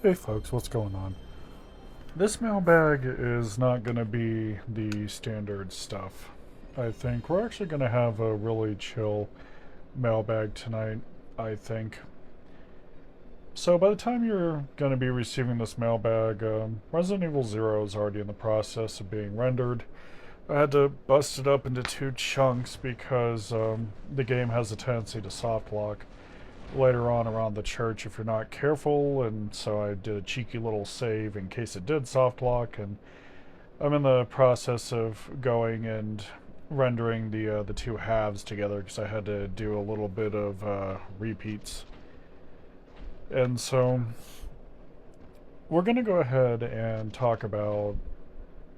Hey folks, what's going on? This mailbag is not going to be the standard stuff. I think we're actually going to have a really chill mailbag tonight, I think. So by the time you're going to be receiving this mailbag, Resident Evil Zero is already in the process of being rendered. I had to bust it up into two chunks because the game has a tendency to soft lock later on around the church if you're not careful, and so I did a cheeky little save in case it did soft lock, and I'm in the process of going and rendering the two halves together because I had to do a little bit of repeats. And so we're going to go ahead and talk about,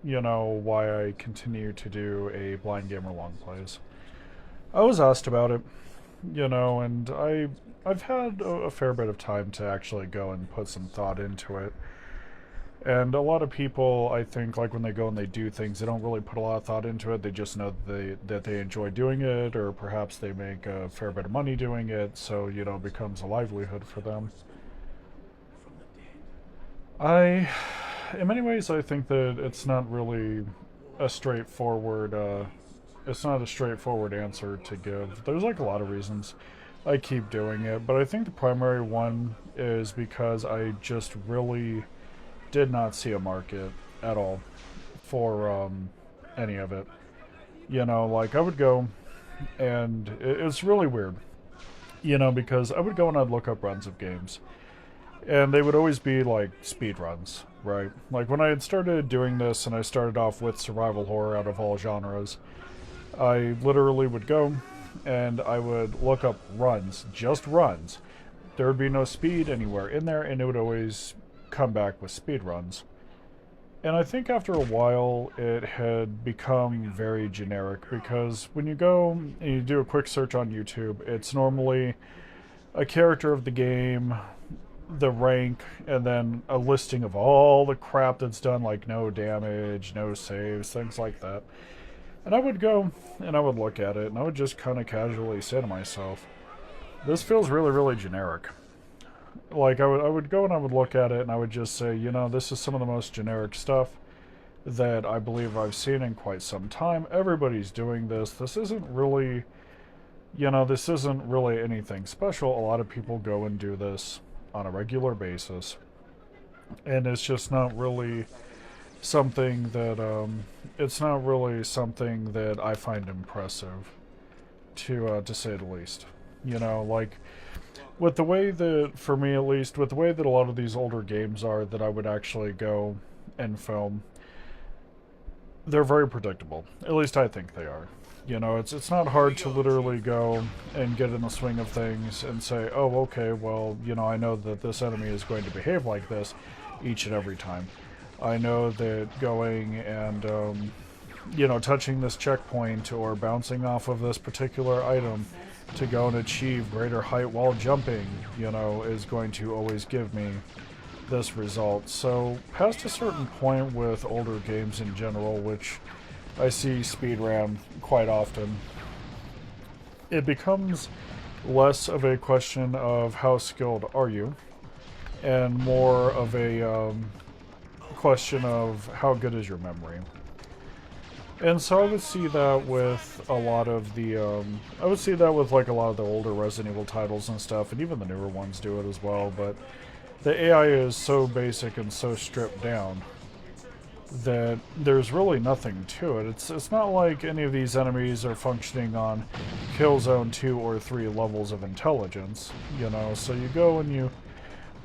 why I continue to do a blind gamer long plays. I was asked about it, and I've had a fair bit of time to actually go and put some thought into it. And a lot of people, I think, like when they go and they do things, they don't really put a lot of thought into it. They just know that they enjoy doing it, or perhaps they make a fair bit of money doing it, so, it becomes a livelihood for them. In many ways, I think that it's not really a straightforward, it's not a straightforward answer to give. There's like a lot of reasons I keep doing it, but I think the primary one is because I just really did not see a market at all for any of it. Like I would go, and it's really weird, because I would go and I'd look up runs of games, and they would always be like speed runs, right? Like when I had started doing this, and I started off with survival horror out of all genres, I literally would go and I would look up runs, just runs. There would be no speed anywhere in there, and it would always come back with speed runs. And I think after a while it had become very generic, because when you go and you do a quick search on YouTube, it's normally a character of the game, the rank, and then a listing of all the crap that's done, like no damage, no saves, things like that. And I would go and I would look at it, and I would just kind of casually say to myself, this feels really, really generic. Like I would go and I would look at it, and I would just say, this is some of the most generic stuff that I believe I've seen in quite some time. Everybody's doing this. This isn't really, this isn't really anything special. A lot of people go and do this on a regular basis, and it's just not really something that it's not really something that I find impressive, to say the least. Like with the way that, for me at least, with the way that a lot of these older games are that I would actually go and film, they're very predictable. At least I think they are. It's not hard to literally go and get in the swing of things and say, oh, okay, well, I know that this enemy is going to behave like this each and every time. I know that going and, touching this checkpoint or bouncing off of this particular item to go and achieve greater height while jumping, is going to always give me this result. So past a certain point with older games in general, which I see speedrun quite often, it becomes less of a question of how skilled are you, and more of a question of how good is your memory. And so I would see that with a lot of the, I would see that with like a lot of the older Resident Evil titles and stuff, and even the newer ones do it as well, but the AI is so basic and so stripped down that there's really nothing to it. It's not like any of these enemies are functioning on Killzone 2 or 3 levels of intelligence, so you go and you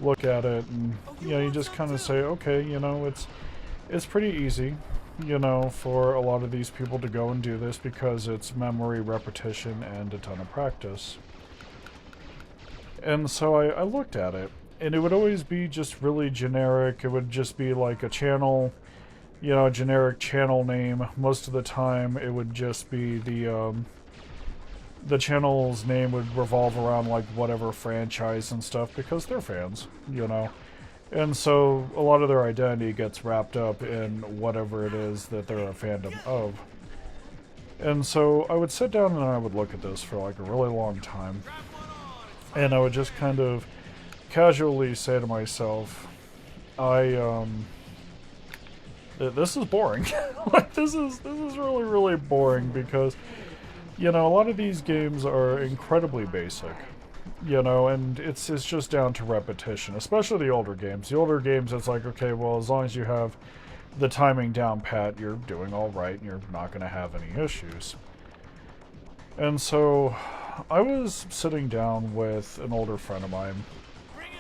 look at it, and you just kind of say, okay, it's pretty easy, for a lot of these people to go and do this because it's memory, repetition, and a ton of practice. And so I looked at it, and it would always be just really generic. It would just be like a channel, a generic channel name. Most of the time it would just be the channel's name would revolve around like whatever franchise and stuff, because they're fans, And so a lot of their identity gets wrapped up in whatever it is that they're a fandom of. And so I would sit down and I would look at this for like a really long time. And I would just kind of casually say to myself, this is boring. Like this is really really boring because you know a lot of these games are incredibly basic. You know, and it's just down to repetition, especially the older games. The older games, it's like, okay, well, as long as you have the timing down pat, you're doing all right, and you're not going to have any issues. And so, I was sitting down with an older friend of mine,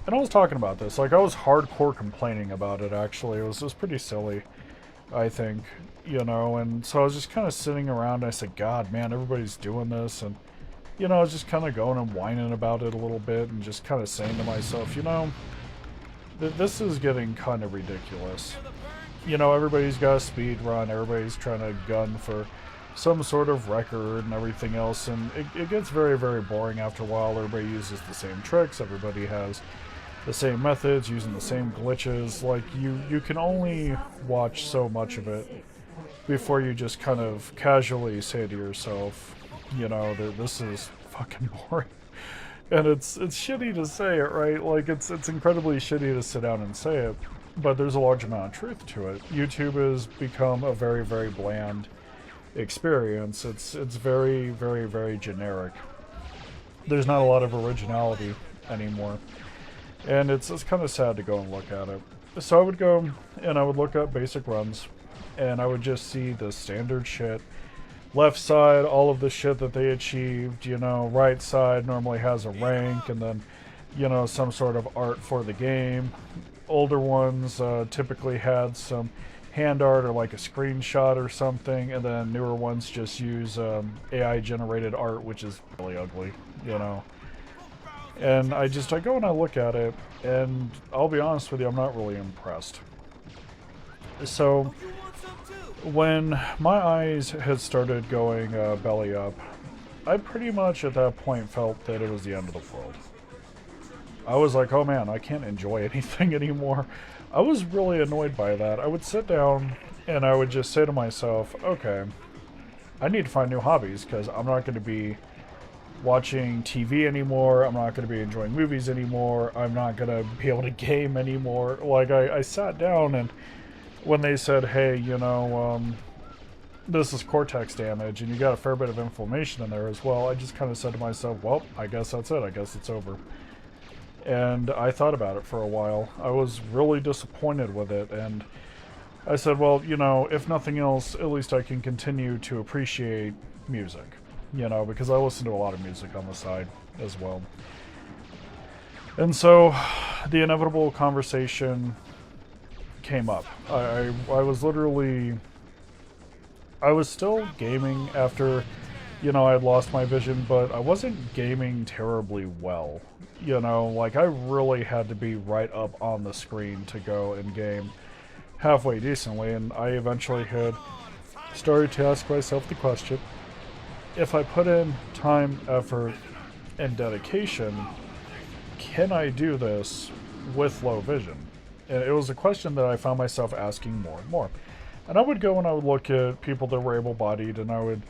and I was talking about this. Like, I was hardcore complaining about it, actually. It was pretty silly, I think, you know, and so I was just kind of sitting around, and I said, God, man, everybody's doing this, and you know, I was just kind of going and whining about it a little bit and just kind of saying to myself, you know, this is getting kind of ridiculous. You know, everybody's got a speed run, everybody's trying to gun for some sort of record and everything else, and it gets very, very boring after a while. Everybody uses the same tricks, everybody has the same methods, using the same glitches. Like, you can only watch so much of it before you just kind of casually say to yourself, you know, this is fucking boring. And it's shitty to say it, right? Like, it's incredibly shitty to sit down and say it, but there's a large amount of truth to it. YouTube has become a very, very bland experience. It's very, very, very generic. There's not a lot of originality anymore. And it's kind of sad to go and look at it. So I would go and I would look up basic runs, and I would just see the standard shit. Left side, all of the shit that they achieved, you know. Right side normally has a rank and then, you know, some sort of art for the game. Older ones typically had some hand art or like a screenshot or something, and then newer ones just use AI generated art, which is really ugly, you know. And I go and I look at it, and I'll be honest with you, I'm not really impressed. So when my eyes had started going belly up, I pretty much at that point felt that it was the end of the world. I was like, oh man, I can't enjoy anything anymore. I was really annoyed by that. I would sit down and I would just say to myself, okay, I need to find new hobbies because I'm not going to be watching TV anymore. I'm not going to be enjoying movies anymore. I'm not going to be able to game anymore. Like, I sat down, and when they said, hey, you know, this is cortex damage and you got a fair bit of inflammation in there as well, I just kind of said to myself, well, I guess that's it. I guess it's over. And I thought about it for a while. I was really disappointed with it, and I said, well, you know, if nothing else, at least I can continue to appreciate music, you know, because I listen to a lot of music on the side as well. And so the inevitable conversation came up. I was literally, I was still gaming after, you know, I had lost my vision, but I wasn't gaming terribly well. You know, like, I really had to be right up on the screen to go and game halfway decently, and I eventually had started to ask myself the question, if I put in time, effort, and dedication, can I do this with low vision? And it was a question that I found myself asking more and more. And I would go and I would look at people that were able-bodied, and I would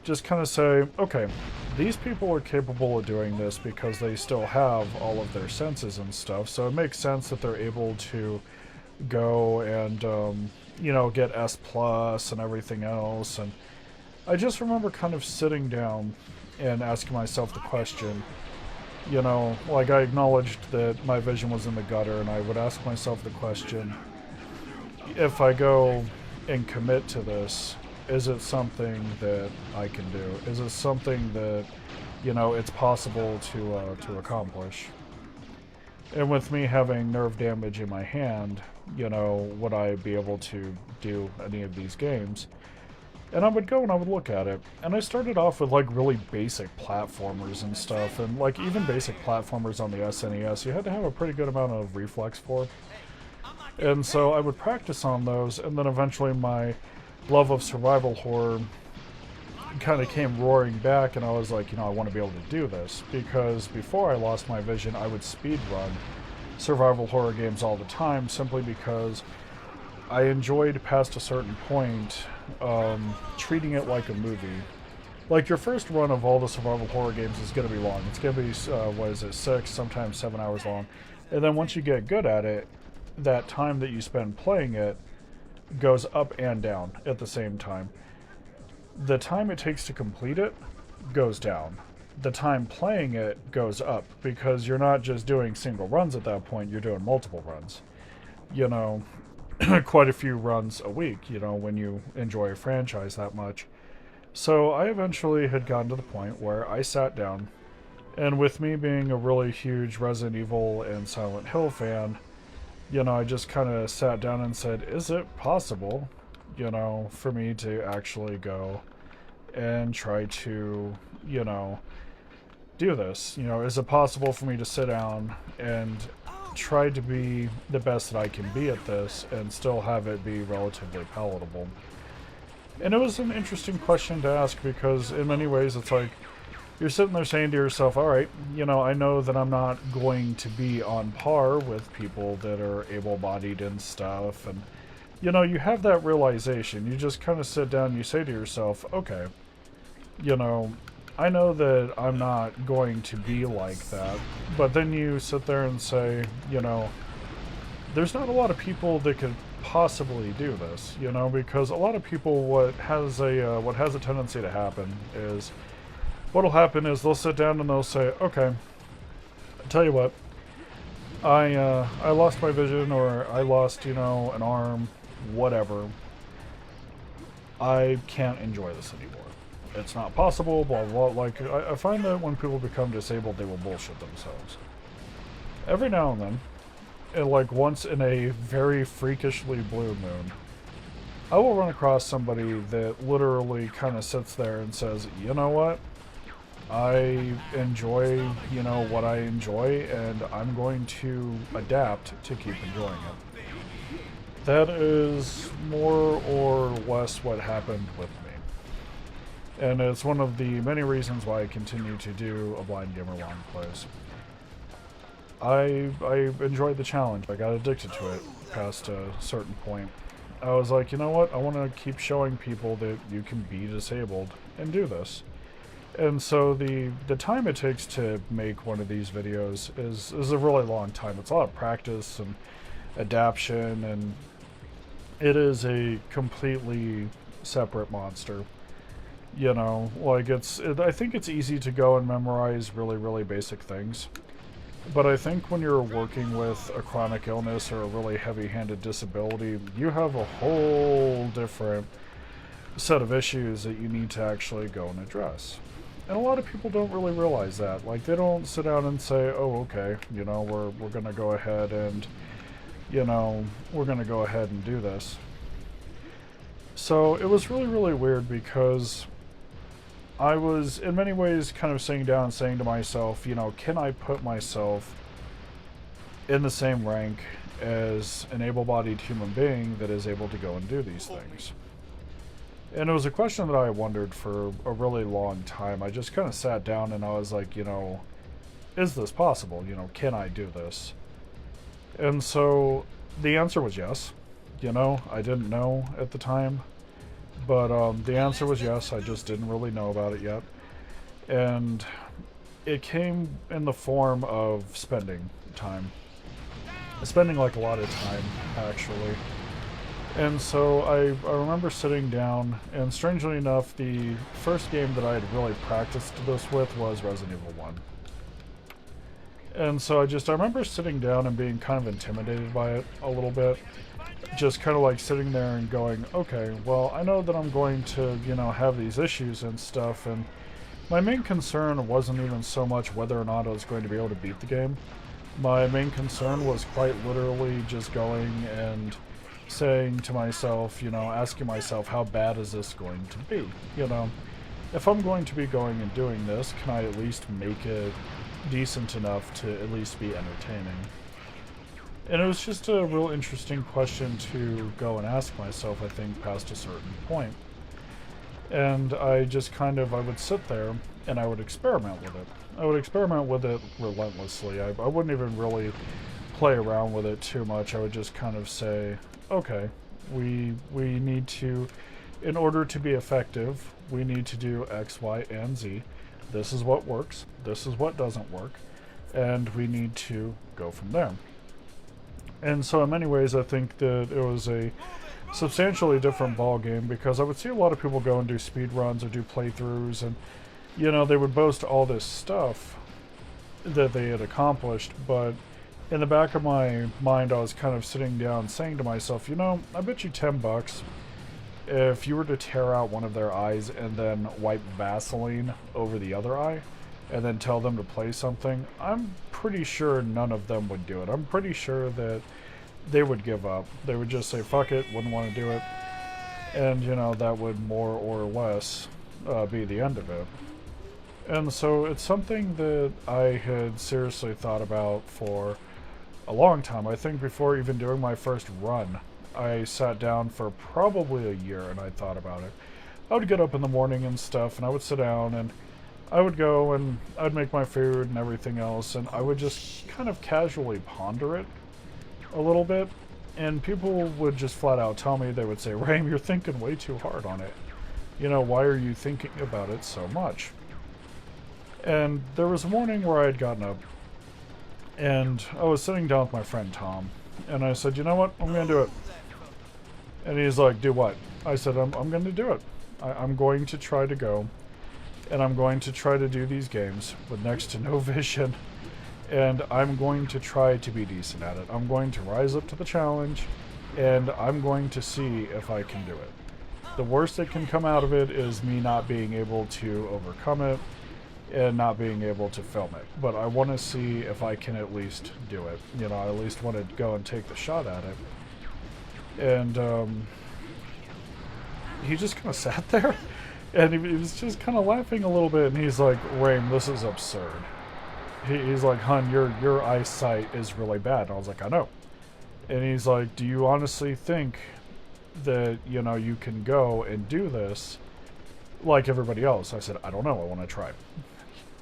just kind of say, okay, these people are capable of doing this because they still have all of their senses and stuff, so it makes sense that they're able to go and, you know, get S plus and everything else. And I just remember kind of sitting down and asking myself the question, you know, like, I acknowledged that my vision was in the gutter, and I would ask myself the question, if I go and commit to this, is it something that I can do? Is it something that, you know, it's possible to accomplish? And with me having nerve damage in my hand, you know, would I be able to do any of these games? And I would go and I would look at it. And I started off with, like, really basic platformers and stuff. And, like, even basic platformers on the SNES, you had to have a pretty good amount of reflex for. And so I would practice on those, and then eventually my love of survival horror kind of came roaring back, and I was like, you know, I want to be able to do this, because before I lost my vision, I would speedrun survival horror games all the time, simply because I enjoyed, past a certain point, treating it like a movie. Like, your first run of all the survival horror games is going to be long. It's going to be, 6, sometimes 7 hours long. And then once you get good at it, that time that you spend playing it goes up and down at the same time. The time it takes to complete it goes down. The time playing it goes up, because you're not just doing single runs at that point, you're doing multiple runs. You know, quite a few runs a week, you know, when you enjoy a franchise that much. So I eventually had gotten to the point where I sat down, and with me being a really huge Resident Evil and Silent Hill fan, you know, I just kind of sat down and said, is it possible, you know, for me to actually go and try to, you know, do this? You know, is it possible for me to sit down and try to be the best that I can be at this and still have it be relatively palatable? And it was an interesting question to ask, because in many ways it's like, you're sitting there saying to yourself, all right, you know, I know that I'm not going to be on par with people that are able-bodied and stuff, and, you know, you have that realization. You just kind of sit down and you say to yourself, okay, you know, I know that I'm not going to be like that, but then you sit there and say, you know, there's not a lot of people that could possibly do this, you know, because a lot of people, what has a tendency to happen is, what'll happen is they'll sit down and they'll say, okay, I tell you what, I lost my vision, or I lost, you know, an arm, whatever. I can't enjoy this anymore. It's not possible, blah, blah, blah. Like, I find that when people become disabled, they will bullshit themselves. Every now and then, and like once in a very freakishly blue moon, I will run across somebody that literally kind of sits there and says, you know what? I enjoy, you know, what I enjoy, and I'm going to adapt to keep enjoying it. That is more or less what happened with me. And it's one of the many reasons why I continue to do a Blind Gamer Long Plays. I enjoyed the challenge. I got addicted to it past a certain point. I was like, you know what? I want to keep showing people that you can be disabled and do this. And so the time it takes to make one of these videos is a really long time. It's a lot of practice and adaptation, and it is a completely separate monster. You know, like I think it's easy to go and memorize really, really basic things. But I think when you're working with a chronic illness or a really heavy-handed disability, you have a whole different set of issues that you need to actually go and address. And a lot of people don't really realize that. Like, they don't sit down and say, oh, okay, you know, we're going to go ahead and, you know, we're going to go ahead and do this. So it was really, really weird, because I was, in many ways, kind of sitting down and saying to myself, you know, can I put myself in the same rank as an able-bodied human being that is able to go and do these things? And it was a question that I wondered for a really long time. I just kind of sat down and I was like, you know, is this possible? You know, can I do this? And so the answer was yes. You know, I didn't know at the time. But the answer was yes. I just didn't really know about it yet. And it came in the form of spending time. Spending like a lot of time, actually. And so I remember sitting down, and strangely enough, the first game that I had really practiced this with was Resident Evil 1. And so I remember sitting down and being kind of intimidated by it a little bit. Just kind of like sitting there and going, okay, well, I know that I'm going to, you know, have these issues and stuff, and my main concern wasn't even so much whether or not I was going to be able to beat the game. My main concern was quite literally just going and saying to myself, you know, asking myself, how bad is this going to be? You know, if I'm going to be going and doing this, can I at least make it decent enough to at least be entertaining? And it was just a real interesting question to go and ask myself, I think, past a certain point. And I just kind of, I would sit there and I would experiment with it. I would experiment with it relentlessly. I wouldn't even really play around with it too much. I would just kind of say, okay, we need to, in order to be effective, we need to do X, Y, and Z. This is what works. This is what doesn't work. And we need to go from there. And so in many ways I think that it was a substantially different ball game, because I would see a lot of people go and do speed runs or do playthroughs, and they would boast all this stuff that they had accomplished, but in the back of my mind I was kind of sitting down saying to myself, I bet you $10 if you were to tear out one of their eyes and then wipe Vaseline over the other eye and then tell them to play something, I'm pretty sure none of them would do it. I'm pretty sure that they would give up. They would just say, fuck it, wouldn't want to do it. And, that would more or less be the end of it. And so it's something that I had seriously thought about for a long time. I think before even doing my first run, I sat down for probably a year and I thought about it. I would get up in the morning and stuff, and I would sit down and I would go and I'd make my food and everything else, and I would just kind of casually ponder it a little bit. And people would just flat out tell me, they would say, Raime, you're thinking way too hard on it. Why are you thinking about it so much? And there was a morning where I had gotten up and I was sitting down with my friend Tom, and I said, you know what, I'm going to do it. And he's like, do what? I said, I'm going to do it. I'm going to try to go, and I'm going to try to do these games with next to no vision, and I'm going to try to be decent at it. I'm going to rise up to the challenge, and I'm going to see if I can do it. The worst that can come out of it is me not being able to overcome it and not being able to film it. But I want to see if I can at least do it. I at least want to go and take the shot at it. And he just kind of sat there, and he was just kind of laughing a little bit, and he's like, Raime, this is absurd. He's like, hun, your eyesight is really bad. And I was like, I know. And he's like, do you honestly think that, you can go and do this like everybody else? I said, I don't know. I want to try.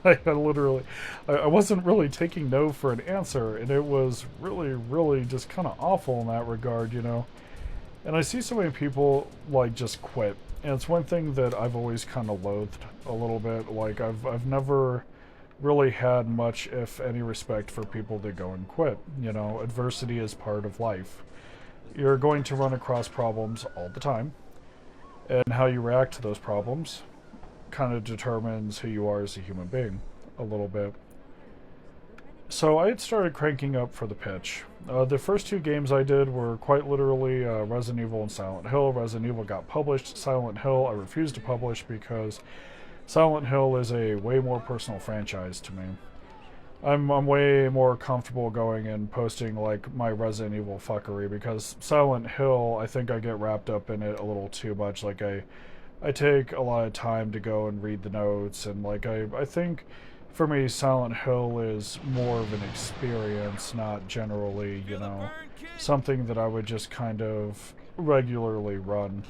I wasn't really taking no for an answer, and it was really, really just kind of awful in that regard, And I see so many people, just quit. And it's one thing that I've always kind of loathed a little bit. I've never really had much, if any, respect for people that go and quit. Adversity is part of life. You're going to run across problems all the time, and how you react to those problems kind of determines who you are as a human being a little bit. So I had started cranking up for the pitch. The first two games I did were quite literally Resident Evil and Silent Hill. Resident Evil got published. Silent Hill I refused to publish because Silent Hill is a way more personal franchise to me. I'm way more comfortable going and posting my Resident Evil fuckery, because Silent Hill, I think I get wrapped up in it a little too much. I take a lot of time to go and read the notes, and I think for me Silent Hill is more of an experience, not generally, something that I would just kind of regularly run.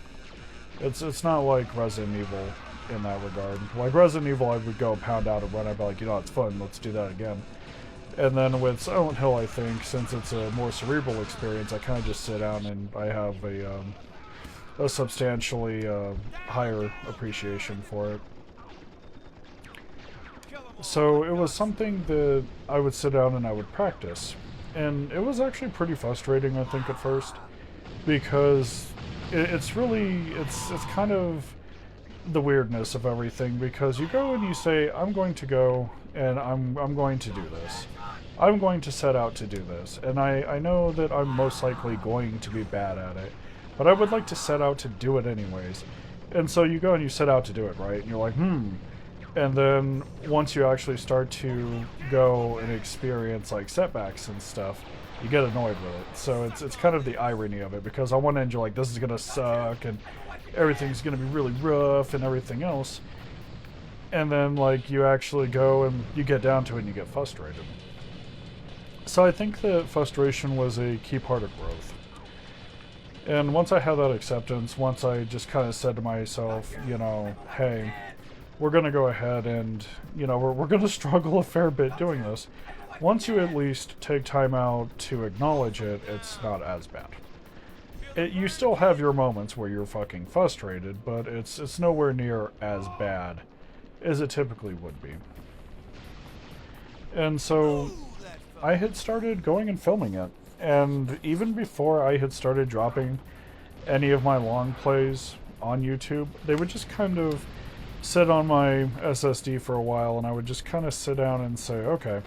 It's not like Resident Evil in that regard. Resident Evil, I would go pound out a run, I'd be like, it's fun, let's do that again. And then with Silent Hill, I think, since it's a more cerebral experience, I kind of just sit down and I have a substantially higher appreciation for it. So it was something that I would sit down and I would practice. And it was actually pretty frustrating, I think, at first, because it's kind of the weirdness of everything, because you go and you say, I'm going to go and I'm going to do this. I'm going to set out to do this. And I know that I'm most likely going to be bad at it, but I would like to set out to do it anyways. And so you go and you set out to do it, right? And you're like, And then once you actually start to go and experience setbacks and stuff, you get annoyed with it. So it's kind of the irony of it, because on one end you're like, this is gonna suck and everything's gonna be really rough and everything else, and then you actually go and you get down to it and you get frustrated. So I think that frustration was a key part of growth. And once I had that acceptance, once I just kind of said to myself, hey, we're going to go ahead and, we're going to struggle a fair bit doing this. Once you at least take time out to acknowledge it, it's not as bad. You still have your moments where you're fucking frustrated, but it's nowhere near as bad as it typically would be. And so I had started going and filming it. And even before I had started dropping any of my long plays on YouTube, they would just kind of sit on my SSD for a while, and I would just kind of sit down and say, okay,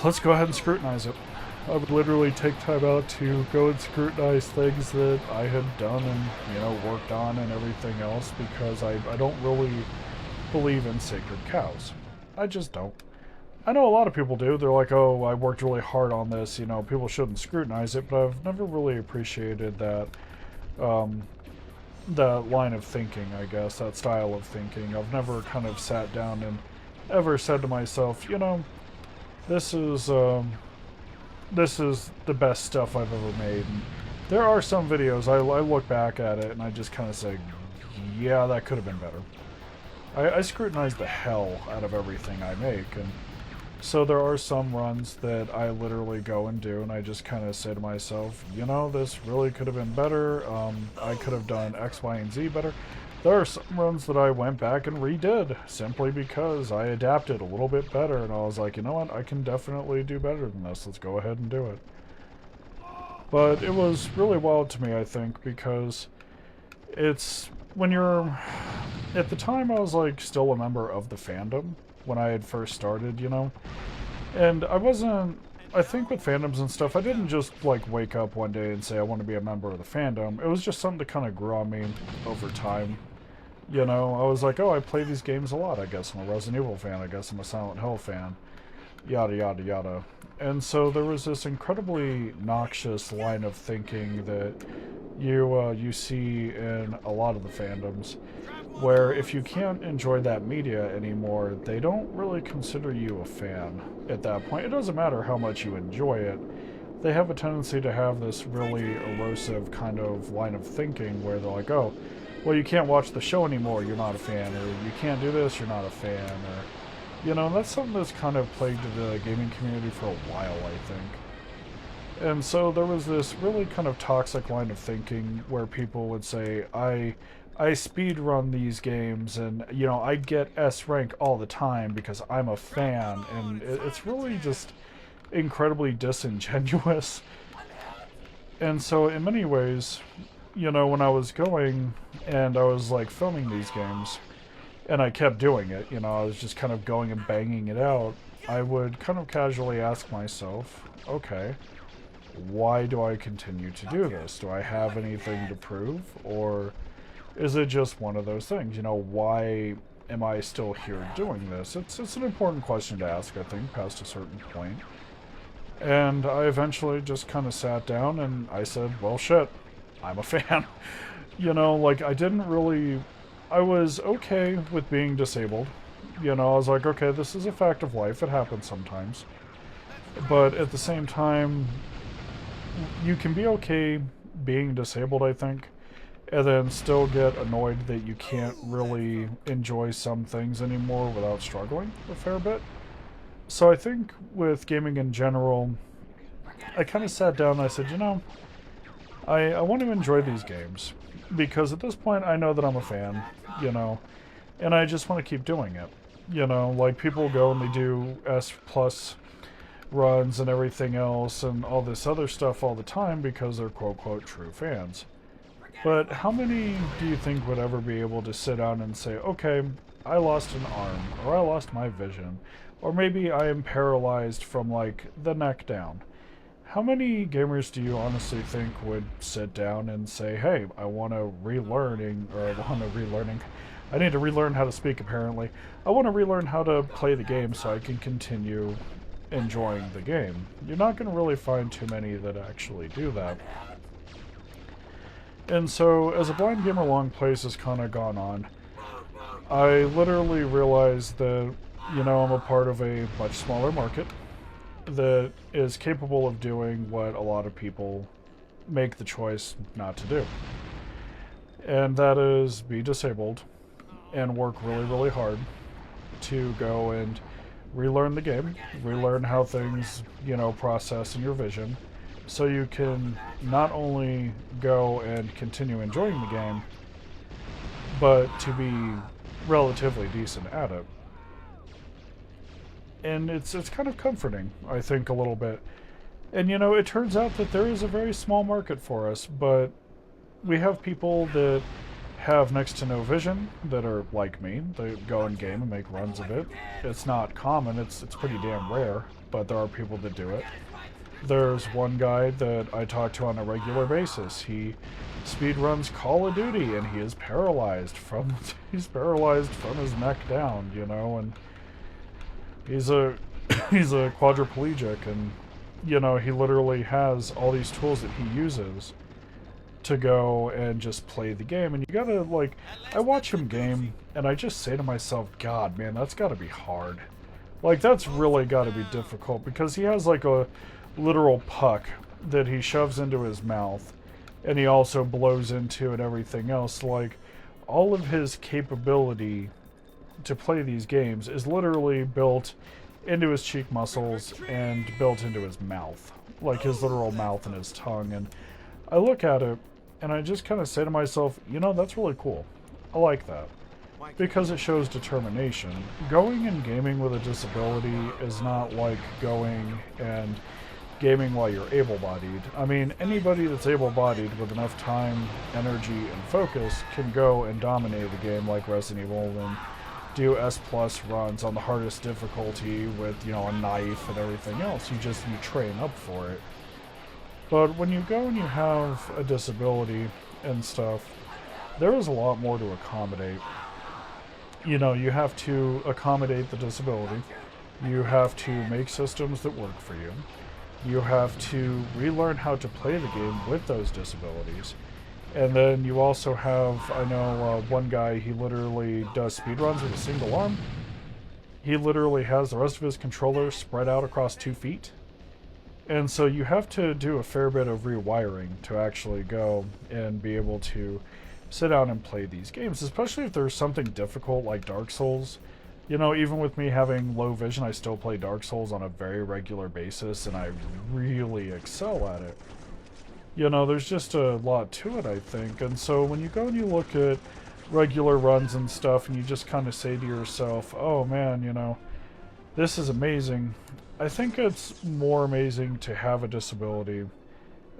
let's go ahead and scrutinize it. I would literally take time out to go and scrutinize things that I had done and, worked on and everything else, because I don't really believe in sacred cows. I just don't. I know a lot of people do. They're like, oh, I worked really hard on this, people shouldn't scrutinize it, but I've never really appreciated that, that line of thinking, I guess, that style of thinking. I've never kind of sat down and ever said to myself, this is the best stuff I've ever made. And there are some videos, I look back at it and I just kind of say, yeah, that could have been better. I scrutinize the hell out of everything I make, and so there are some runs that I literally go and do, and I just kind of say to myself, this really could have been better. I could have done X, Y, and Z better. There are some runs that I went back and redid simply because I adapted a little bit better, and I was like, you know what, I can definitely do better than this. Let's go ahead and do it. But it was really wild to me, I think, because it's when you're... At the time, I was like still a member of the fandom when I had first started, and I wasn't... I think with fandoms and stuff, I didn't just like wake up one day and say I want to be a member of the fandom. It was just something to kind of grow on me over time. I was like, oh, I play these games a lot. I guess I'm a Resident Evil fan. I guess I'm a Silent Hill fan. Yada, yada, yada. And so there was this incredibly noxious line of thinking that you see in a lot of the fandoms, where if you can't enjoy that media anymore, they don't really consider you a fan at that point. It doesn't matter how much you enjoy it. They have a tendency to have this really erosive kind of line of thinking where they're like, oh, well, you can't watch the show anymore, you're not a fan, or you can't do this, you're not a fan, or, that's something that's kind of plagued the gaming community for a while, I think. And so there was this really kind of toxic line of thinking where people would say, I speedrun these games, and, I get S rank all the time because I'm a fan, and it's really just incredibly disingenuous. And so in many ways, when I was going and I was like filming these games, and I kept doing it, I was just kind of going and banging it out, I would kind of casually ask myself, okay, why do I continue to do this? Do I have anything to prove? Or is it just one of those things? Why am I still here doing this? It's an important question to ask, I think, past a certain point. And I eventually just kind of sat down and I said, well, shit, I'm a fan. I didn't really... I was okay with being disabled. I was like, okay, this is a fact of life. It happens sometimes. But at the same time, you can be okay being disabled, I think, and then still get annoyed that you can't really enjoy some things anymore without struggling a fair bit. So I think with gaming in general, I kind of sat down and I said, I want to enjoy these games, because at this point I know that I'm a fan, and I just want to keep doing it. Like people go and they do S+ runs and everything else and all this other stuff all the time because they're quote-unquote true fans. But how many do you think would ever be able to sit down and say, okay, I lost an arm, or I lost my vision, or maybe I am paralyzed from like the neck down? How many gamers do you honestly think would sit down and say, hey, I want to I need to relearn how to speak apparently. I want to relearn how to play the game so I can continue enjoying the game. You're not going to really find too many that actually do that. And so, as a blind gamer long plays has kind of gone on, I literally realized that, I'm a part of a much smaller market that is capable of doing what a lot of people make the choice not to do. And that is be disabled and work really, really hard to go and relearn the game, relearn how things, process in your vision, so you can not only go and continue enjoying the game, but to be relatively decent at it. And it's kind of comforting, I think, a little bit, And, you know, it turns out that there is a very small market for us, but we have people that have next to no vision that are like me. They go in game and make runs of it. It's not common, it's pretty damn rare, but there are people that do it. There's one guy that I talk to on a regular basis. He speedruns Call of Duty and he is paralyzed from he's paralyzed from his neck down, you know, and he's a he's a quadriplegic, and you know, he literally has all these tools that he uses to go and just play the game. And you gotta, like, I watch him game and I just say to myself, God, man, that's gotta be hard. Like, that's really gotta be difficult, because he has like a literal puck that he shoves into his mouth and he also blows into and everything else. Like, all of his capability to play these games is literally built into his cheek muscles and built into his mouth, like his literal mouth and his tongue. And I look at it and I just kind of say to myself, you know, that's really cool. I like that, because it shows determination. Going and gaming with a disability is not like going and gaming while you're able-bodied. I mean, anybody that's able-bodied with enough time, energy, and focus can go and dominate the game like Resident Evil and do S+ runs on the hardest difficulty with, you know, a knife and everything else. You train up for it. But when you go and you have a disability and stuff, there is a lot more to accommodate. You know, you have to accommodate the disability. You have to make systems that work for you. You have to relearn how to play the game with those disabilities. And then you also have, I know one guy, he literally does speedruns with a single arm. He literally has the rest of his controller spread out across 2 feet. And so you have to do a fair bit of rewiring to actually go and be able to sit down and play these games, especially if there's something difficult like Dark Souls. You know, even with me having low vision, I still play Dark Souls on a very regular basis, and I really excel at it. You know, there's just a lot to it, I think. And so when you go and you look at regular runs and stuff, and you just kind of say to yourself, oh man, you know, this is amazing. I think it's more amazing to have a disability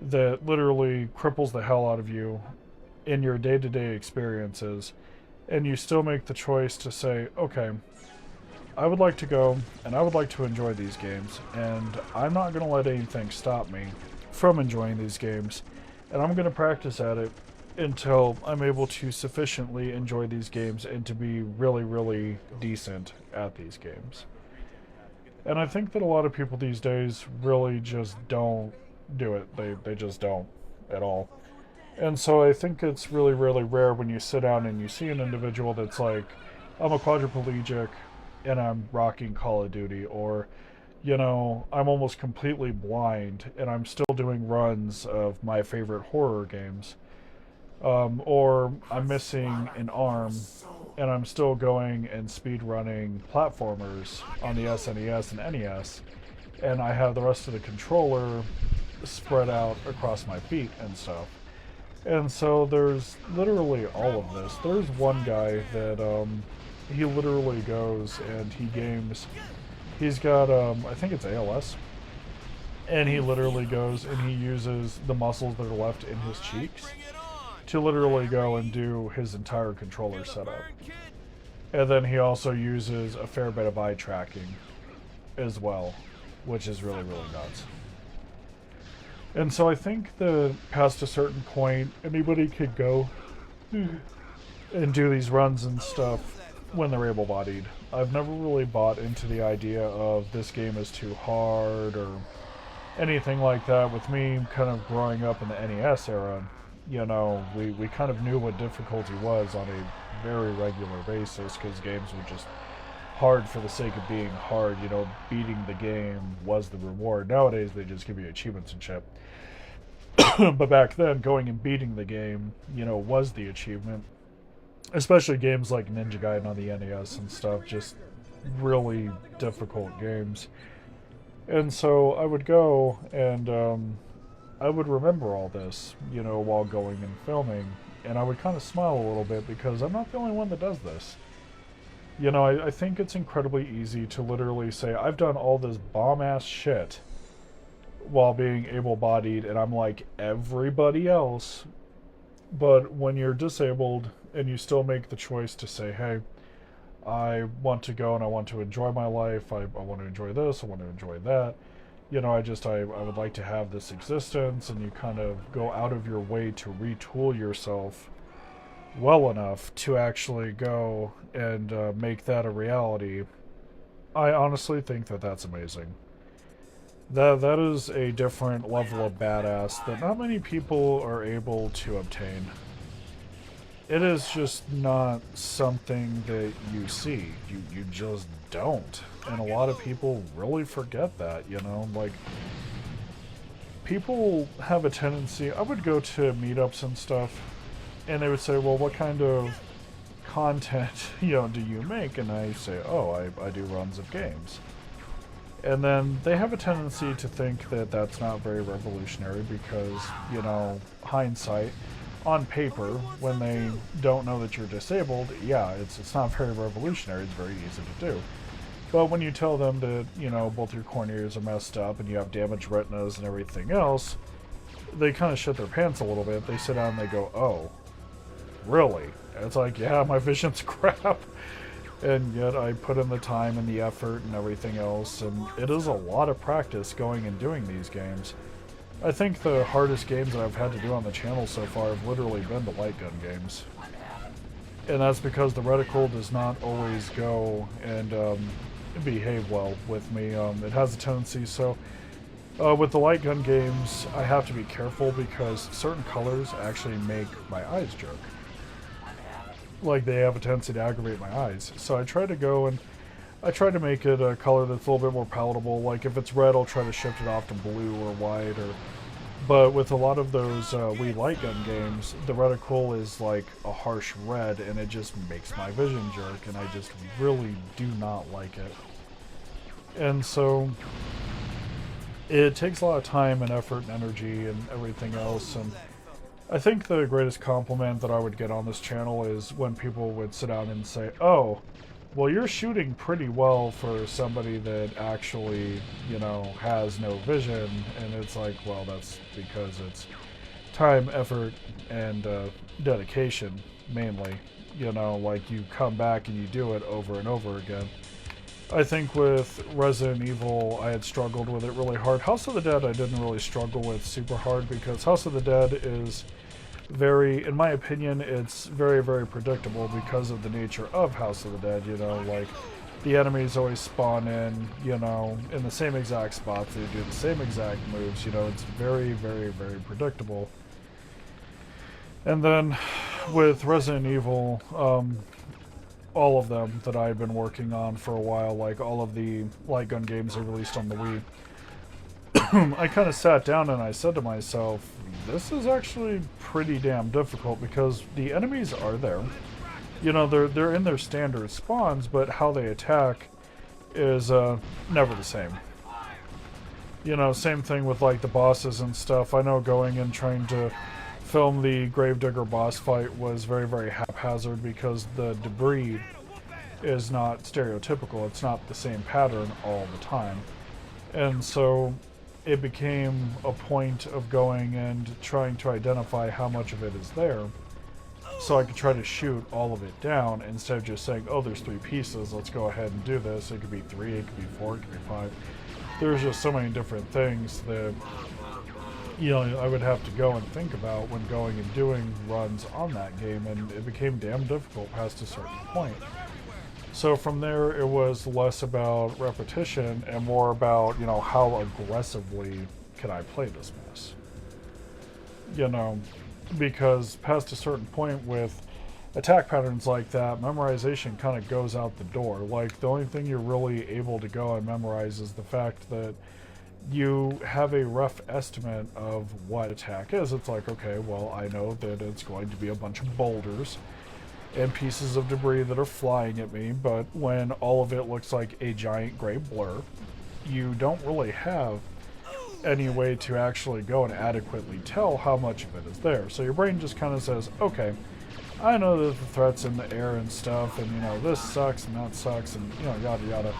that literally cripples the hell out of you in your day-to-day experiences, and you still make the choice to say, okay, I would like to go and I would like to enjoy these games, and I'm not going to let anything stop me from enjoying these games, and I'm going to practice at it until I'm able to sufficiently enjoy these games and to be really, really decent at these games. And I think that a lot of people these days really just don't do it. They just don't at all. And so I think it's really, really rare when you sit down and you see an individual that's like, I'm a quadriplegic and I'm rocking Call of Duty, or, you know, I'm almost completely blind and I'm still doing runs of my favorite horror games. Or I'm missing an arm and I'm still going and speed running platformers on the SNES and NES, and I have the rest of the controller spread out across my feet and stuff. And so there's literally all of this. There's one guy that he literally goes and he games. He's got I think it's ALS, and he literally goes and he uses the muscles that are left in his cheeks to literally go and do his entire controller setup. And then he also uses a fair bit of eye tracking as well, which is really, really nuts. And so I think that past a certain point, anybody could go and do these runs and stuff when they're able-bodied. I've never really bought into the idea of this game is too hard or anything like that. With me kind of growing up in the NES era, you know, we kind of knew what difficulty was on a very regular basis, because games were just hard for the sake of being hard. You know, beating the game was the reward. Nowadays they just give you achievements and shit. But back then, going and beating the game, you know, was the achievement. Especially games like Ninja Gaiden on the NES and stuff, just really difficult games. And so I would go and I would remember all this, you know, while going and filming, and I would kind of smile a little bit because I'm not the only one that does this. You know, I think it's incredibly easy to literally say, I've done all this bomb-ass shit, while being able-bodied, and I'm like everybody else. But when you're disabled and you still make the choice to say, hey, I want to go and I want to enjoy my life, I want to enjoy this, I want to enjoy that, you know, I would like to have this existence, and you kind of go out of your way to retool yourself well enough to actually go and make that a reality. I honestly think that that's amazing. That is a different level of badass that not many people are able to obtain. It is just not something that you see. You just don't. And a lot of people really forget that, you know? Like, people have a tendency... I would go to meetups and stuff, and they would say, well, what kind of content, you know, do you make? And I say, oh, I do runs of games. And then they have a tendency to think that that's not very revolutionary because, you know, hindsight, on paper, when they don't know that you're disabled, yeah, it's not very revolutionary, it's very easy to do. But when you tell them that, you know, both your corneas are messed up and you have damaged retinas and everything else, they kind of shit their pants a little bit. They sit down and they go, oh, really? And it's like, yeah, my vision's crap. And yet I put in the time and the effort and everything else, and it is a lot of practice going and doing these games. I think the hardest games that I've had to do on the channel so far have literally been the light gun games. And that's because the reticle does not always go and behave well with me. It has a tendency, so with the light gun games, I have to be careful because certain colors actually make my eyes jerk. Like, they have a tendency to aggravate my eyes. So I try to go and I try to make it a color that's a little bit more palatable. Like, if it's red, I'll try to shift it off to blue or white. But with a lot of those Wii light gun games, the reticle is like a harsh red, and it just makes my vision jerk, and I just really do not like it. And so it takes a lot of time and effort and energy and everything else, and I think the greatest compliment that I would get on this channel is when people would sit down and say, oh, well, you're shooting pretty well for somebody that actually, you know, has no vision. And it's like, well, that's because it's time, effort, and dedication, mainly. You know, like, you come back and you do it over and over again. I think with Resident Evil, I had struggled with it really hard. House of the Dead, I didn't really struggle with super hard because House of the Dead is very, in my opinion, it's very, very predictable because of the nature of House of the Dead, you know, like, the enemies always spawn in, you know, in the same exact spots, they do the same exact moves, you know, it's very, very, very predictable. And then, with Resident Evil, all of them that I've been working on for a while, like all of the light gun games are released on the Wii, I kind of sat down and I said to myself, this is actually pretty damn difficult because the enemies are there. You know, they're in their standard spawns, but how they attack is never the same. You know, same thing with like the bosses and stuff. I know going and trying to film the Gravedigger boss fight was very, very haphazard because the debris is not stereotypical. It's not the same pattern all the time. And so it became a point of going and trying to identify how much of it is there so I could try to shoot all of it down instead of just saying, oh, there's 3 pieces, let's go ahead and do this. It could be 3, it could be 4, it could be 5. There's just so many different things that, you know, I would have to go and think about when going and doing runs on that game, and it became damn difficult past a certain point. So from there, it was less about repetition and more about, you know, how aggressively can I play this mess? You know, because past a certain point with attack patterns like that, memorization kind of goes out the door. Like, the only thing you're really able to go and memorize is the fact that you have a rough estimate of what attack is. It's like, okay, well, I know that it's going to be a bunch of boulders and pieces of debris that are flying at me, but when all of it looks like a giant gray blur, you don't really have any way to actually go and adequately tell how much of it is there. So your brain just kind of says, okay, I know that the threat's in the air and stuff, and, you know, this sucks and that sucks and, you know, yada yada.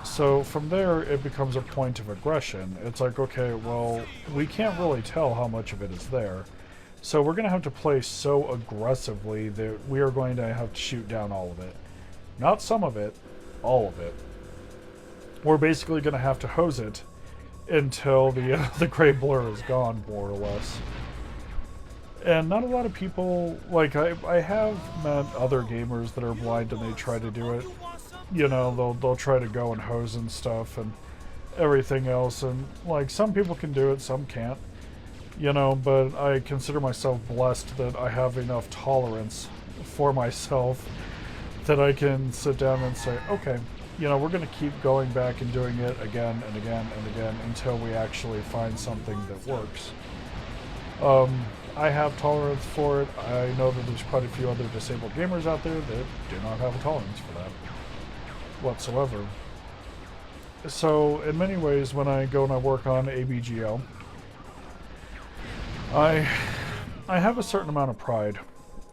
So from there, it becomes a point of aggression. It's like, okay, well, we can't really tell how much of it is there. So we're going to have to play so aggressively that we are going to have to shoot down all of it. Not some of it, all of it. We're basically going to have to hose it until the gray blur is gone, more or less. And not a lot of people, like, I have met other gamers that are blind and they try to do it. You know, they'll try to go and hose and stuff and everything else. And, like, some people can do it, some can't. You know, but I consider myself blessed that I have enough tolerance for myself that I can sit down and say, okay, you know, we're going to keep going back and doing it again and again and again until we actually find something that works. I have tolerance for it. I know that there's quite a few other disabled gamers out there that do not have a tolerance for that whatsoever. So, in many ways, when I go and I work on ABGL, I have a certain amount of pride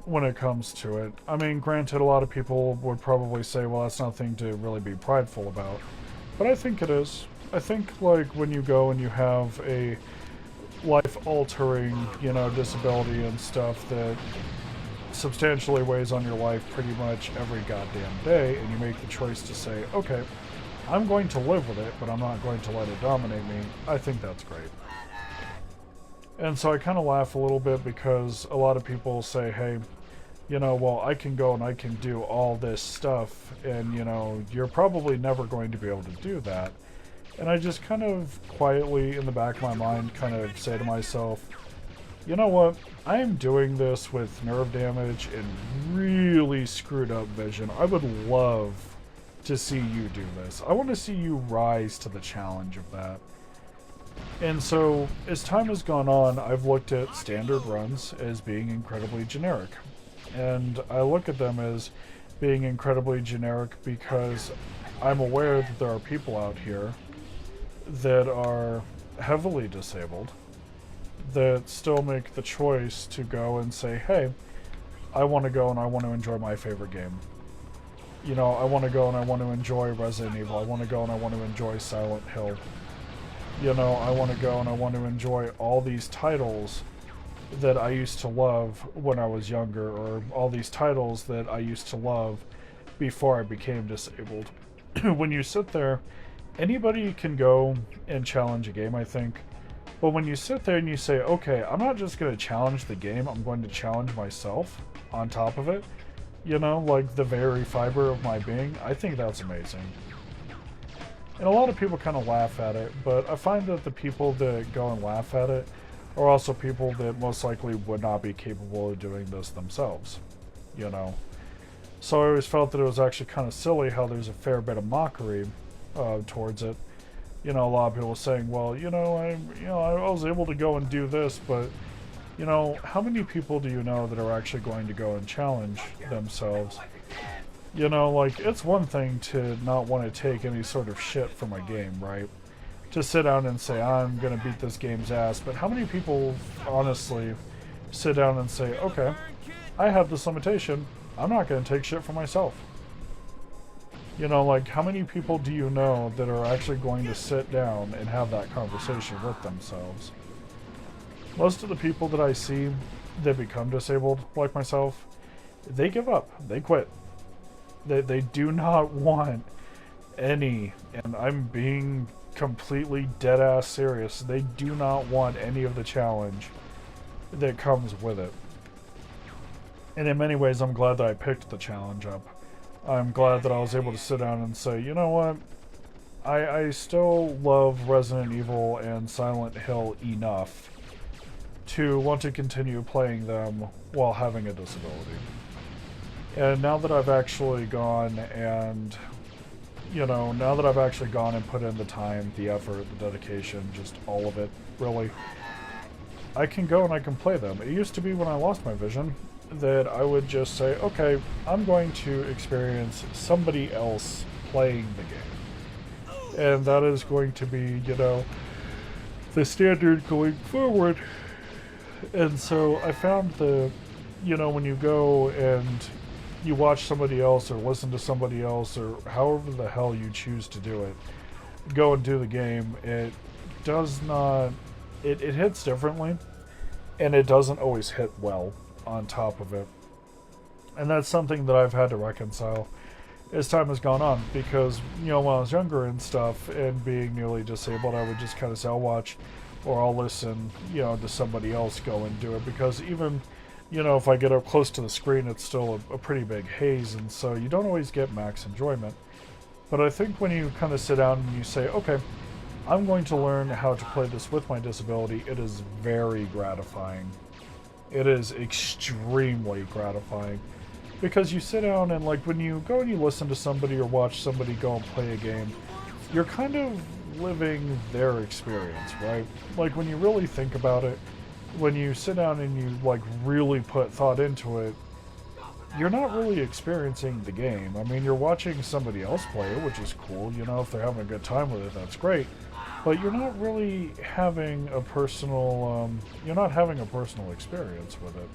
when it comes to it. I mean, granted, a lot of people would probably say, well, that's nothing to really be prideful about. But I think it is. I think, like, when you go and you have a life-altering, you know, disability and stuff that substantially weighs on your life pretty much every goddamn day, and you make the choice to say, okay, I'm going to live with it, but I'm not going to let it dominate me, I think that's great. And so I kind of laugh a little bit because a lot of people say, hey, you know, well, I can go and I can do all this stuff, and, you know, you're probably never going to be able to do that. And I just kind of quietly, in the back of my mind, kind of say to myself, you know what, I am doing this with nerve damage and really screwed up vision. I would love to see you do this. I want to see you rise to the challenge of that. And so, as time has gone on, I've looked at standard runs as being incredibly generic. And I look at them as being incredibly generic because I'm aware that there are people out here that are heavily disabled that still make the choice to go and say, hey, I want to go and I want to enjoy my favorite game. You know, I want to go and I want to enjoy Resident Evil. I want to go and I want to enjoy Silent Hill. You know, I want to go and I want to enjoy all these titles that I used to love when I was younger, or all these titles that I used to love before I became disabled. When you sit there, anybody can go and challenge a game, I think. But when you sit there and you say, okay, I'm not just going to challenge the game, I'm going to challenge myself on top of it, you know, like the very fiber of my being, I think that's amazing. And a lot of people kind of laugh at it, but I find that the people that go and laugh at it are also people that most likely would not be capable of doing this themselves, you know. So I always felt that it was actually kind of silly how there's a fair bit of mockery towards it. You know, a lot of people saying, well, I was able to go and do this, but, you know, how many people do you know that are actually going to go and challenge themselves? You know, like, it's one thing to not want to take any sort of shit from a game, right? To sit down and say, I'm going to beat this game's ass, but how many people honestly sit down and say, okay, I have this limitation, I'm not going to take shit for myself? You know, like, how many people do you know that are actually going to sit down and have that conversation with themselves? Most of the people that I see that become disabled, like myself, they give up. They quit. They do not want any, and I'm being completely dead-ass serious, they do not want any of the challenge that comes with it. And in many ways, I'm glad that I picked the challenge up. I'm glad that I was able to sit down and say, you know what, I still love Resident Evil and Silent Hill enough to want to continue playing them while having a disability. And now that I've actually gone and, now that I've actually gone and put in the time, the effort, the dedication, just all of it, really, I can go and I can play them. It used to be when I lost my vision that I would just say, okay, I'm going to experience somebody else playing the game. And that is going to be, the standard going forward. And so I found that, when you go and you watch somebody else or listen to somebody else or however the hell you choose to do it, go and do the game, it does not, it hits differently, and it doesn't always hit well on top of it. And that's something that I've had to reconcile as time has gone on, because, you know, when I was younger and stuff and being nearly disabled, I would just kind of say, I'll watch or I'll listen, you know, to somebody else go and do it, because even, you know, if I get up close to the screen, it's still a pretty big haze, and so you don't always get max enjoyment. But I think when you kind of sit down and you say, okay, I'm going to learn how to play this with my disability, it is very gratifying. It is extremely gratifying. Because you sit down and, like, when you go and you listen to somebody or watch somebody go and play a game, you're kind of living their experience, right? Like, when you really think about it, when you sit down and you, like, really put thought into it, you're not really experiencing the game. I mean, you're watching somebody else play it, which is cool. You know, if they're having a good time with it, that's great. But you're not really having a personal, you're not having a personal experience with it.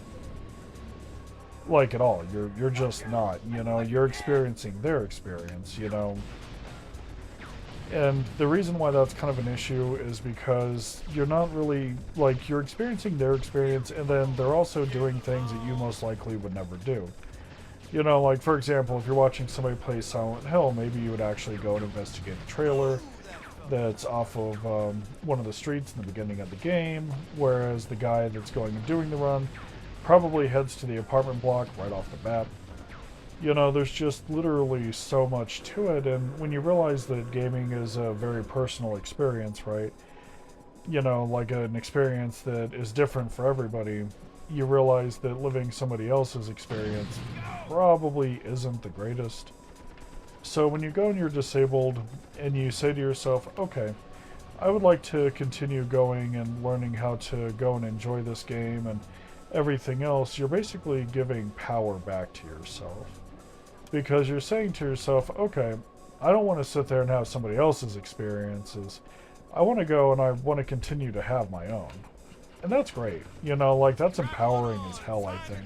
Like, at all. You're just not, you know, you're experiencing their experience, you know. And the reason why that's kind of an issue is because you're not really, like, you're experiencing their experience, and then they're also doing things that you most likely would never do. You know, like, for example, if you're watching somebody play Silent Hill, maybe you would actually go and investigate a trailer that's off of one of the streets in the beginning of the game, whereas the guy that's going and doing the run probably heads to the apartment block right off the bat. You know, there's just literally so much to it, and when you realize that gaming is a very personal experience, right? You know, like an experience that is different for everybody, you realize that living somebody else's experience probably isn't the greatest. So when you go and you're disabled and you say to yourself, okay, I would like to continue going and learning how to go and enjoy this game and everything else, you're basically giving power back to yourself. Because you're saying to yourself, okay, I don't want to sit there and have somebody else's experiences. I want to go and I want to continue to have my own. And that's great. You know, like, that's empowering as hell, I think.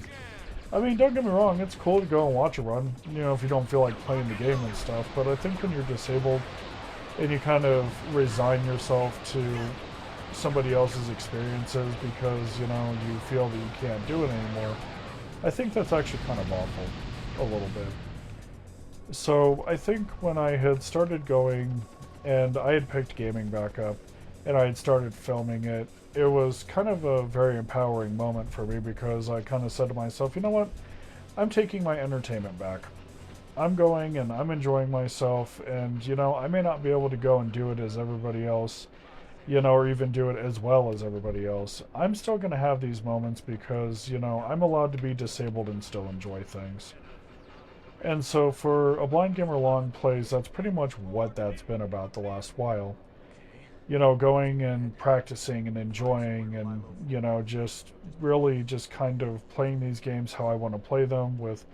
I mean, don't get me wrong, it's cool to go and watch a run, you know, if you don't feel like playing the game and stuff, but I think when you're disabled and you kind of resign yourself to somebody else's experiences because, you know, you feel that you can't do it anymore, I think that's actually kind of awful, a little bit. So I think when I had started going and I had picked gaming back up and I had started filming it, it was kind of a very empowering moment for me, because I kind of said to myself, you know what, I'm taking my entertainment back. I'm going and I'm enjoying myself, and, you know, I may not be able to go and do it as everybody else, you know, or even do it as well as everybody else. I'm still going to have these moments because, you know, I'm allowed to be disabled and still enjoy things. And so for A Blind Gamer Long Plays, that's pretty much what that's been about the last while. You know, going and practicing and enjoying and, you know, just really just kind of playing these games how I want to play them with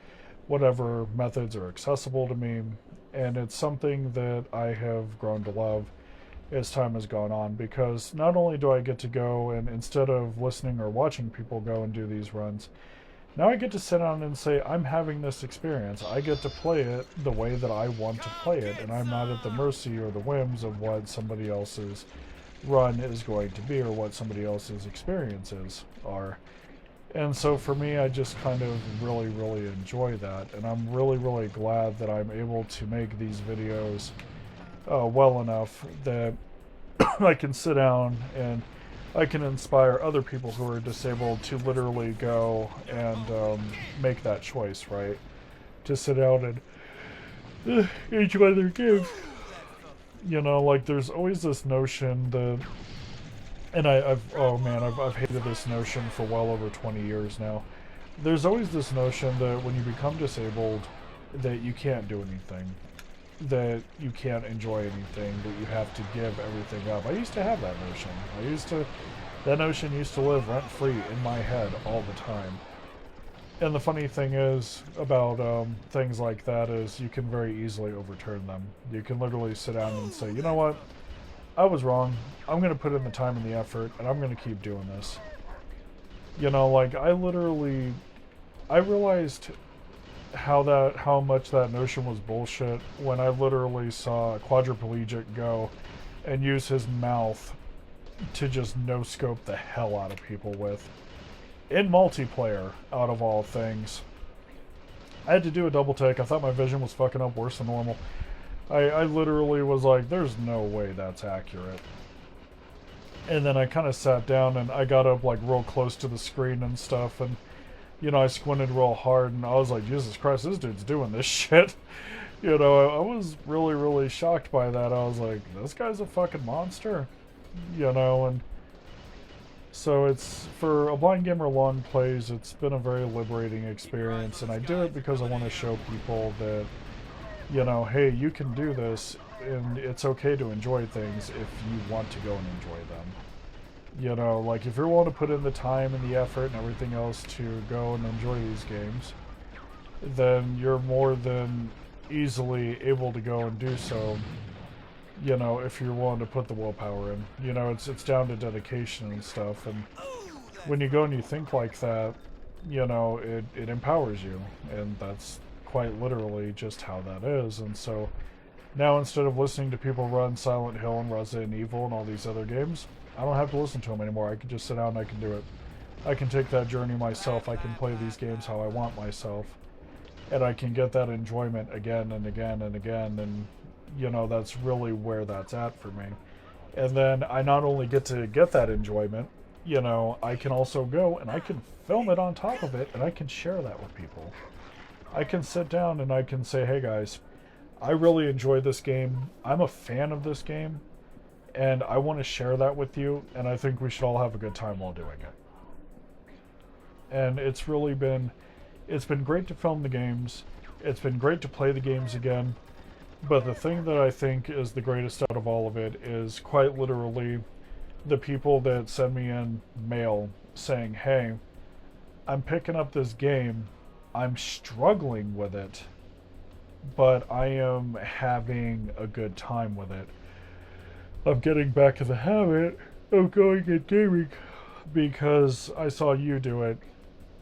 whatever methods are accessible to me. And it's something that I have grown to love as time has gone on, because not only do I get to go and, instead of listening or watching people go and do these runs, now I get to sit down and say, I'm having this experience. I get to play it the way that I want to play it, and I'm not at the mercy or the whims of what somebody else's run is going to be or what somebody else's experiences are. And so for me, I just kind of really, really enjoy that, and I'm really, really glad that I'm able to make these videos well enough that I can sit down and I can inspire other people who are disabled to literally go and make that choice, right? To sit down and enjoy their games. You know, like, there's always this notion that, and I've hated this notion for well over 20 years now. There's always this notion that when you become disabled, that you can't do anything, that you can't enjoy anything, that you have to give everything up. I used to have that notion. That notion used to live rent-free in my head all the time. And the funny thing is about things like that is you can very easily overturn them. You can literally sit down and say, you know what, I was wrong. I'm going to put in the time and the effort, and I'm going to keep doing this. You know, like, I realized how much that notion was bullshit when I literally saw a quadriplegic go and use his mouth to just no-scope the hell out of people with. In multiplayer, out of all things. I had to do a double take. I thought my vision was fucking up worse than normal. I literally was like, there's no way that's accurate. And then I kind of sat down and I got up like real close to the screen and stuff, and you know, I squinted real hard and I was like, Jesus Christ, this dude's doing this shit. You know, I was really, really shocked by that. I was like, this guy's a fucking monster. You know, and so it's, for a blind gamer long plays, it's been a very liberating experience, and I do it because I want to show people that, you know, hey, you can do this, and it's okay to enjoy things if you want to go and enjoy them. You know, like, if you're willing to put in the time and the effort and everything else to go and enjoy these games, then you're more than easily able to go and do so, you know, if you're willing to put the willpower in. You know, it's down to dedication and stuff, and when you go and you think like that, you know, it empowers you, and that's quite literally just how that is. And so now, instead of listening to people run Silent Hill and Resident Evil and all these other games, I don't have to listen to them anymore. I can just sit down and I can do it. I can take that journey myself. I can play these games how I want myself, and I can get that enjoyment again and again and again, and you know, that's really where that's at for me. And then I not only get to get that enjoyment, you know, I can also go and I can film it on top of it, and I can share that with people. I can sit down and I can say, hey guys, I really enjoy this game. I'm a fan of this game, and I want to share that with you, and I think we should all have a good time while doing it. And it's been great to film the games. It's been great to play the games again. But the thing that I think is the greatest out of all of it is quite literally the people that send me in mail saying, hey, I'm picking up this game, I'm struggling with it, but I am having a good time with it. I'm getting back in the habit of going and gaming because I saw you do it,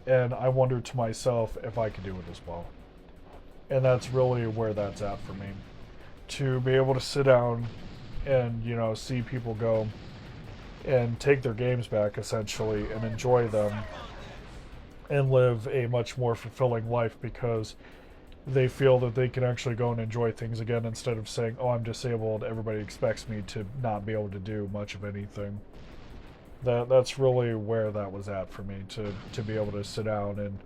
and I wondered to myself if I could do it as well. And that's really where that's at for me. To be able to sit down and, you know, see people go and take their games back, essentially, and enjoy them and live a much more fulfilling life because they feel that they can actually go and enjoy things again, instead of saying, oh, I'm disabled, everybody expects me to not be able to do much of anything. That's really where that was at for me, to be able to sit down and,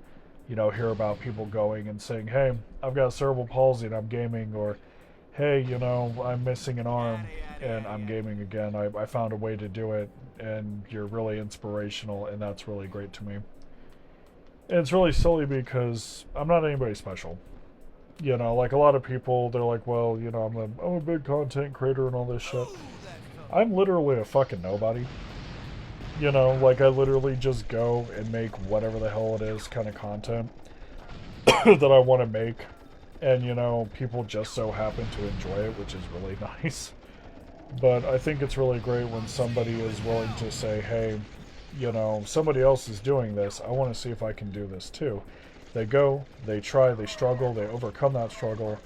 you know, hear about people going and saying, hey, I've got cerebral palsy and I'm gaming, or hey, you know, I'm missing an arm and I'm gaming again. I found a way to do it, and you're really inspirational, and that's really great to me. And it's really silly because I'm not anybody special. You know, like a lot of people, they're like, well, you know, I'm a big content creator and all this shit. I'm literally a fucking nobody. You know, like I literally just go and make whatever the hell it is kind of content that I want to make. And, you know, people just so happen to enjoy it, which is really nice. But I think it's really great when somebody is willing to say, hey, you know, somebody else is doing this, I want to see if I can do this too. They go, they try, they struggle, they overcome that struggle,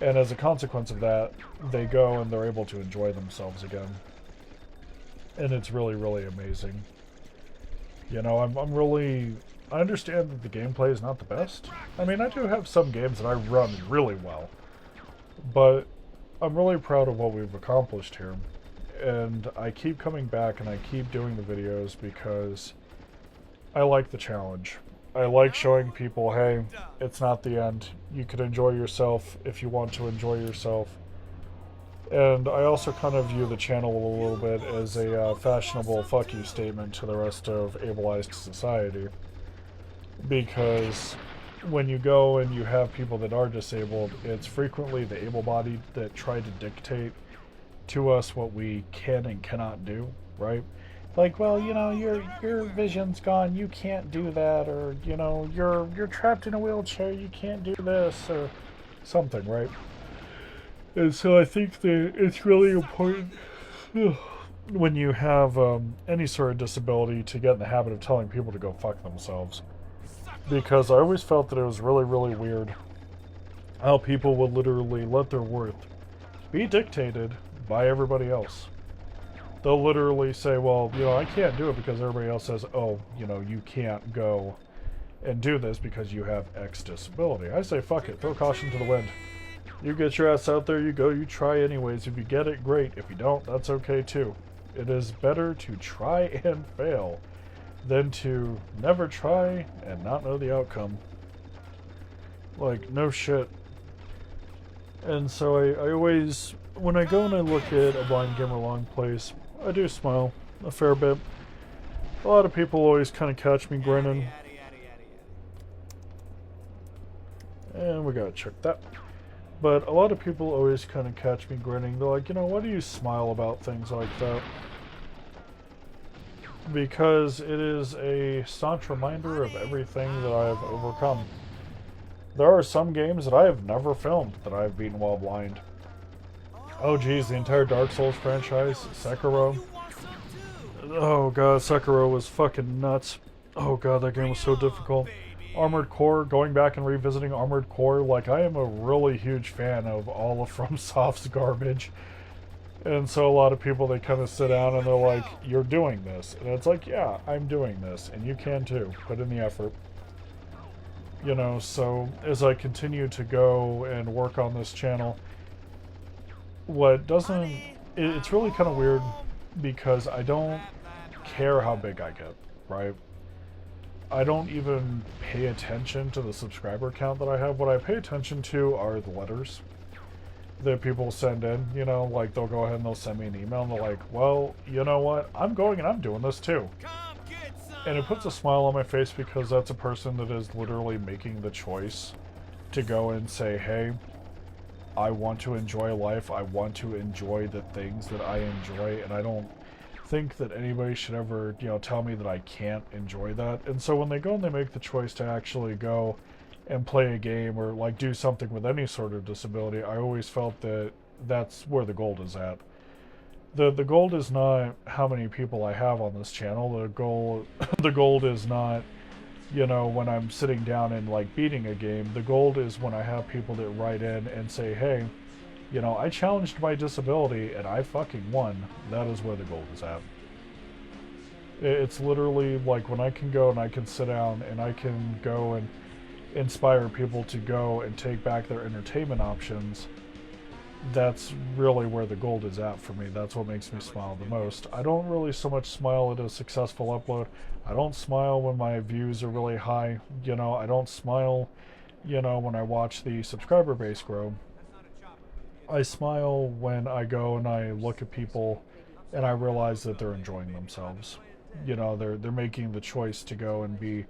and as a consequence of that, they go and they're able to enjoy themselves again. And it's really, really amazing. You know, I understand that the gameplay is not the best. I mean, I do have some games that I run really well, but I'm really proud of what we've accomplished here. And I keep coming back and I keep doing the videos because I like the challenge. I like showing people, hey, it's not the end. You can enjoy yourself if you want to enjoy yourself. And I also kind of view the channel a little bit as a fashionable fuck you statement to the rest of ableized society. Because when you go and you have people that are disabled, it's frequently the able-bodied that try to dictate to us what we can and cannot do, right? Like, well, you know, your vision's gone, you can't do that, or, you know, you're trapped in a wheelchair, you can't do this, or something, right? And so I think that it's really important when you have any sort of disability to get in the habit of telling people to go fuck themselves. because I always felt that it was really, really weird how people would literally let their worth be dictated by everybody else. They'll literally say, well, I can't do it because everybody else says, oh, you can't go and do this because you have X disability. I say, fuck it, throw caution to the wind. You get your ass out there, you go, you try anyways. If you get it, great. If you don't, that's okay too. It is better to try and fail than to never try and not know the outcome. Like, no shit. And so I always, when I go and I look at a Blind Gamer Long place, I do smile a fair bit. A lot of people always kind of catch me grinning. And we gotta check that. But a lot of people always kind of catch me grinning. They're like, why do you smile about things like that? Because it is a staunch reminder of everything that I have overcome. There are some games that I have never filmed that I have beaten while blind. Oh geez, the entire Dark Souls franchise, Sekiro. Oh god, Sekiro was fucking nuts. Oh god, that game was so difficult. Armored Core, going back and revisiting Armored Core, like, I am a really huge fan of all of FromSoft's garbage. And so a lot of people, they kind of sit down and they're like, you're doing this. And it's like, yeah, I'm doing this, and you can too. Put in the effort. So as I continue to go and work on this channel, it's really kind of weird because I don't care how big I get, right? I don't even pay attention to the subscriber count that I have. What I pay attention to are the letters that people send in, like they'll go ahead and they'll send me an email and they're like, well, you know what? I'm going and I'm doing this too. And it puts a smile on my face because that's a person that is literally making the choice to go and say, hey, I want to enjoy life. I want to enjoy the things that I enjoy, and I don't think that anybody should ever, tell me that I can't enjoy that. And so when they go and they make the choice to actually go and play a game or like do something with any sort of disability, I always felt that that's where the gold is at. The gold is not how many people I have on this channel. The gold is not, when I'm sitting down and like beating a game. The gold is when I have people that write in and say, hey, I challenged my disability and I fucking won. That is where the gold is at. It's literally like when I can go and I can sit down and I can go and inspire people to go and take back their entertainment options. That's really where the gold is at for me. That's what makes me smile the most. I don't really so much smile at a successful upload. I don't smile when my views are really high. I don't smile, when I watch the subscriber base grow. I smile when I go and I look at people and I realize that they're enjoying themselves. They're making the choice to go and be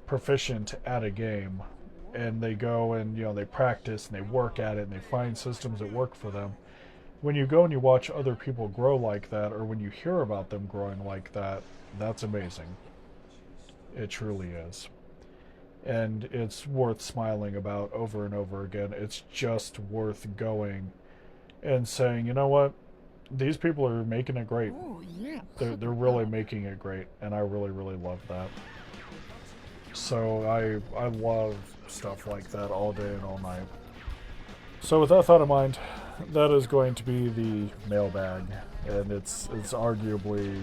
proficient at a game, and they go and they practice and they work at it and they find systems that work for them. When you go and you watch other people grow like that, or when you hear about them growing like that, that's amazing. It truly is. And it's worth smiling about over and over again. It's just worth going and saying, you know what, these people are making it great. Oh, yeah. They're really making it great, and I really, really love that. So I love stuff like that all day and all night. So with that thought in mind, that is going to be the mailbag, and it's arguably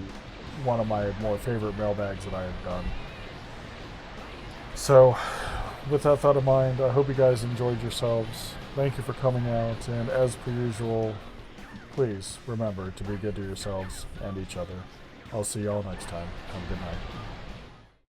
one of my more favorite mailbags that I have done. So with that thought in mind, I hope you guys enjoyed yourselves. Thank you for coming out, and as per usual, please remember to be good to yourselves and each other. I'll see y'all next time. Have a good night.